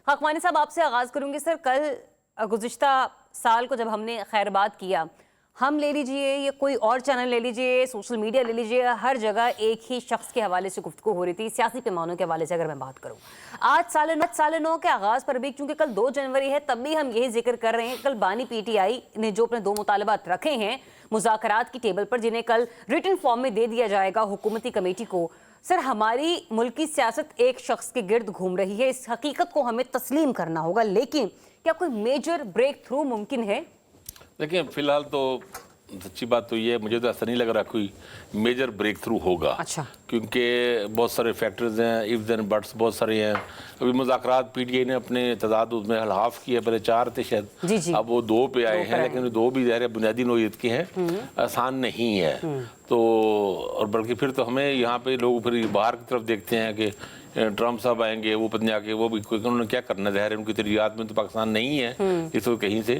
خاکوانی صاحب آپ سے آغاز کروں گی. سر کل گزشتہ سال کو جب ہم نے خیرباد کیا، ہم لے لیجئے یا کوئی اور چینل لے لیجئے، سوشل میڈیا لے لیجئے، ہر جگہ ایک ہی شخص کے حوالے سے گفتگو ہو رہی تھی. سیاسی پیمانوں کے حوالے سے اگر میں بات کروں، آج سال نو کے آغاز پر بھی، کیونکہ کل 2 جنوری ہے، تب بھی ہم یہی ذکر کر رہے ہیں. کل بانی پی ٹی آئی نے جو اپنے 2 مطالبات رکھے ہیں مذاکرات کی ٹیبل پر، جنہیں کل ریٹن فارم میں دے دیا جائے گا حکومتی کمیٹی کو. سر ہماری ملکی سیاست ایک شخص کے گرد گھوم رہی ہے، اس حقیقت کو ہمیں تسلیم کرنا ہوگا، لیکن کیا کوئی میجر بریک تھرو ممکن ہے؟ دیکھیں فی الحال تو سچی بات تو یہ ہے، مجھے تو ایسا نہیں لگ رہا کوئی میجر بریک تھرو ہوگا. اچھا. کیونکہ بہت سارے فیکٹرز ہیں، ایفز اینڈ بٹس بہت سارے ہیں. ابھی مذاکرات پی ٹی آئی نے اپنے تعداد اس میں ہاف کیا، پہلے 4 تھے شاید، اب وہ 2 پہ آئے ہیں، لیکن 2 بھی ظاہر بنیادی نوعیت کے ہیں، آسان نہیں ہے. تو اور بلکہ پھر تو ہمیں یہاں پہ لوگ پھر باہر کی طرف دیکھتے ہیں کہ ٹرمپ صاحب آئیں گے، وہ پتہ کے وہ بھی انہوں نے کیا کرنا ہے، ظاہر ہے ان کی تجربات میں تو پاکستان نہیں ہے اس وقت کہیں سے.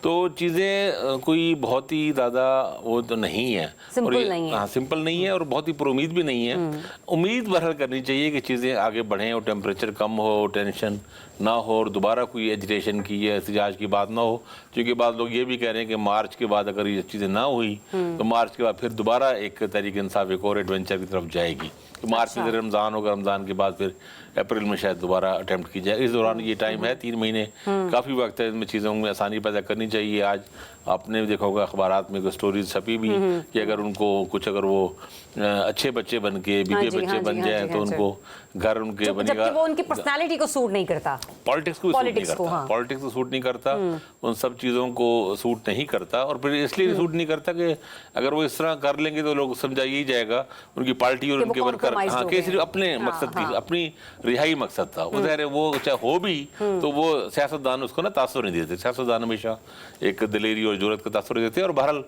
تو چیزیں کوئی بہت ہی زیادہ وہ تو نہیں ہے، سمپل نہیں ہے. ہاں سمپل نہیں ہے اور بہت ہی پر امید بھی نہیں ہے. امید بہرحال کرنی چاہیے کہ چیزیں آگے بڑھیں اور ٹیمپریچر کم ہو، ٹینشن نہ ہو، اور دوبارہ کوئی ایجیٹیشن کی یا احتجاج کی بات نہ ہو. کیونکہ بعض لوگ یہ بھی کہہ رہے ہیں کہ مارچ کے بعد اگر یہ چیزیں نہ ہوئی تو مارچ کے بعد پھر دوبارہ ایک تحریک انصاف ایک اور ایڈونچر کی طرف جائے گی. مارچ میں رمضان ہوگا، رمضان کے بعد پھر اپریل میں شاید دوبارہ اٹیمپٹ کی جائے. اس دوران یہ ٹائم ہے 3 مہینے، کافی وقت ہے، ان میں چیزوں میں آسانی پیدا کرنی چاہیے. آج آپ نے دیکھا ہوگا اخبارات میں کوئی سٹوریز چھپی بھی کہ اگر ان کو کچھ اگر وہ اچھے بچے بن کے بی بی بچے بن جائیں تو ان کو گھر ان کے بنے گا. جبکہ وہ ان کی پرسنالٹی کو سوٹ نہیں کرتا، پالیٹکس کو سوٹ نہیں کرتا، پالیٹکس کو سوٹ نہیں کرتا، ان سب چیزوں کو سوٹ نہیں کرتا. اور پھر اس لیے سوٹ نہیں کرتا کہ اگر وہ اس طرح کر لیں گے تو لوگ سمجھا ہی جائے گا ان کی پارٹی اور ان کے ورکر کہ صرف اپنے مقصد کی، اپنی رہائی مقصد تھا. وہ ظاہر ہے وہ چاہے ہو بھی تو وہ سیاستدان اس کو نا تاثر نہیں دیتے. سیاستدان ہمیشہ ایک دلیری اور جرأت کا تاثر دیتے ہیں. اور بہرحال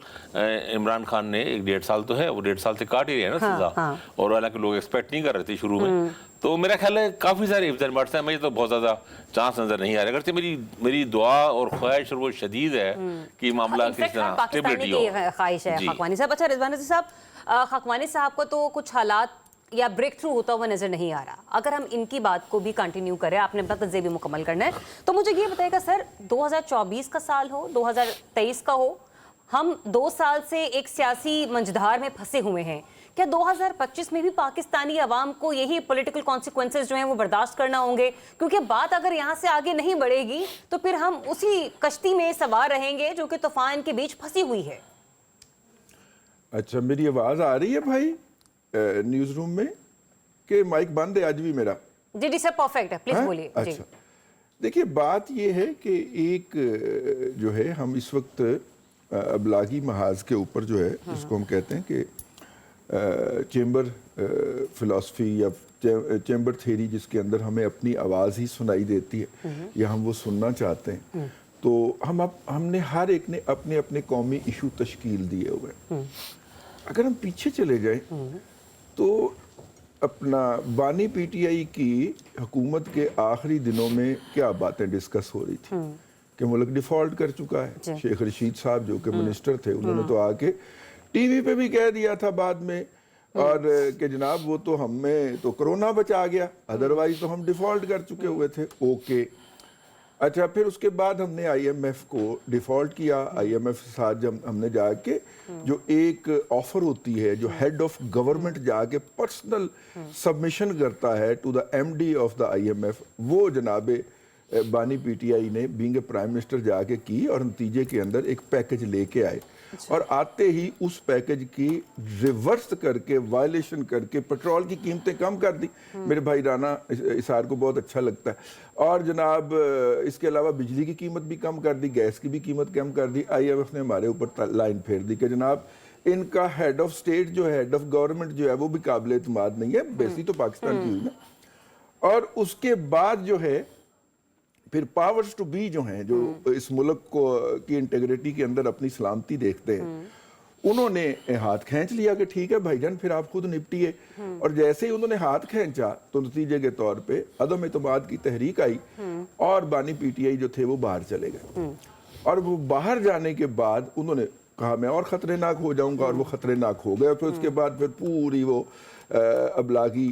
عمران خان نے 1.5 سال تو ہے، وہ 1.5 سال سے کاٹ ہی رہے ہیں نا سزا، اور حالانکہ لوگ ایکسپیکٹ نہیں کر رہے تھے شروع میں. تو میرا خیال ہے کافی سارے افضل بٹس ہیں، مجھے تو بہت زیادہ چانس نظر نہیں آ رہا. اگرچہ میری دعا اور خواہش اور وہ شدید ہے کہ معاملہ کس طرح اسٹیبلٹی ہو. خواہش ہے خاکوانی صاحب. اچھا رضوان صاحب، خاکوانی صاحب کو تو کچھ حالات یا بریک تھرو ہوتا ہوا نظر نہیں آ رہا. اگر ہم ان کی بات کو بھی کنٹینیو کریں، آپ نے اپنا تجزیہ بھی مکمل کرنا ہے، تو مجھے یہ بتائے گا سر، 2024 کا سال ہو، 2023 کا ہو، ہم 2 سال سے ایک سیاسی منجدھار میں پھنسے ہوئے ہیں. کیا 2025 میں بھی پاکستانی عوام کو یہی پولیٹیکل کانسیکوینسز جو ہیں وہ برداشت کرنا ہوں گے؟ کیونکہ بات اگر یہاں سے آگے نہیں بڑھے گی تو پھر ہم اسی کشتی میں سوار رہیں گے جو کہ طوفان کے بیچ پھنسی ہوئی ہے. اچھا میری آواز آ رہی ہے بھائی نیوز روم میں کہ مائک بند ہے آج بھی میرا؟ جی سر پرفیکٹ ہے، پلیز بولیے. اچھا دیکھیے بات یہ ہے کہ ایک جو ہے ہم اس وقت ابلاغی محاذ کے اوپر جو ہے جس کو ہم کہتے ہیں کہ چیمبر فلسفی یا چیمبر تھیری، جس کے اندر ہمیں اپنی آواز ہی سنائی دیتی ہے یا ہم وہ سننا چاہتے ہیں، تو ہم نے ہر ایک نے اپنے اپنے قومی ایشو تشکیل دیے ہوئے ہیں. اگر ہم پیچھے چلے جائیں تو اپنا بانی پی ٹی آئی کی حکومت کے آخری دنوں میں کیا باتیں ڈسکس ہو رہی تھی کہ ملک ڈیفالٹ کر چکا ہے. شیخ رشید صاحب جو کہ منسٹر تھے، انہوں نے تو آ کے ٹی وی پہ بھی کہہ دیا تھا بعد میں، اور کہ جناب وہ تو ہمیں تو کرونا بچا گیا، ادروائز تو ہم ڈیفالٹ کر چکے ہوئے تھے. اوکے اچھا، پھر اس کے بعد ہم نے آئی ایم ایف کو ڈیفالٹ کیا. آئی ایم ایف کے ساتھ جب ہم نے جا کے جو ایک آفر ہوتی ہے، جو ہیڈ آف گورنمنٹ جا کے پرسنل سبمیشن کرتا ہے to the M D of the I M F, وہ جناب بانی پی ٹی آئی نے بینگ اے پرائم منسٹر جا کے کی، اور نتیجے کے اندر ایک پیکج لے کے آئے. اور آتے ہی اس پیکج کی ریورس کر کے، وائلیشن کر کے پٹرول کی قیمتیں کم کر دی. میرے بھائی رانا اسار کو بہت اچھا لگتا ہے. اور جناب اس کے علاوہ بجلی کی قیمت بھی کم کر دی، گیس کی بھی قیمت کم کر دی. آئی ایم ایف نے ہمارے اوپر لائن پھیر دی کہ جناب ان کا ہیڈ آف اسٹیٹ جو ہے، ہیڈ آف گورنمنٹ جو ہے، وہ بھی قابل اعتماد نہیں ہے. بیسی تو پاکستان کی ہوئی نا. اور اس کے بعد جو ہے پھر پاورز ٹو بی جو ہیں، جو اس ملک کو کی انٹیگریٹی کے اندر اپنی سلامتی دیکھتے ہیں، انہوں نے ہاتھ کھینچ لیا کہ ٹھیک ہے بھائی جان پھر آپ خود نپٹیے. اور جیسے ہی انہوں نے ہاتھ کھینچا تو نتیجے کے طور پہ عدم اعتماد کی تحریک آئی اور بانی پی ٹی آئی جو تھے وہ باہر چلے گئے. اور وہ باہر جانے کے بعد انہوں نے کہا میں اور خطرے ناک ہو جاؤں گا، اور وہ خطرے ناک ہو گئے. پھر اس کے بعد پھر پوری وہ ابلاغی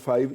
5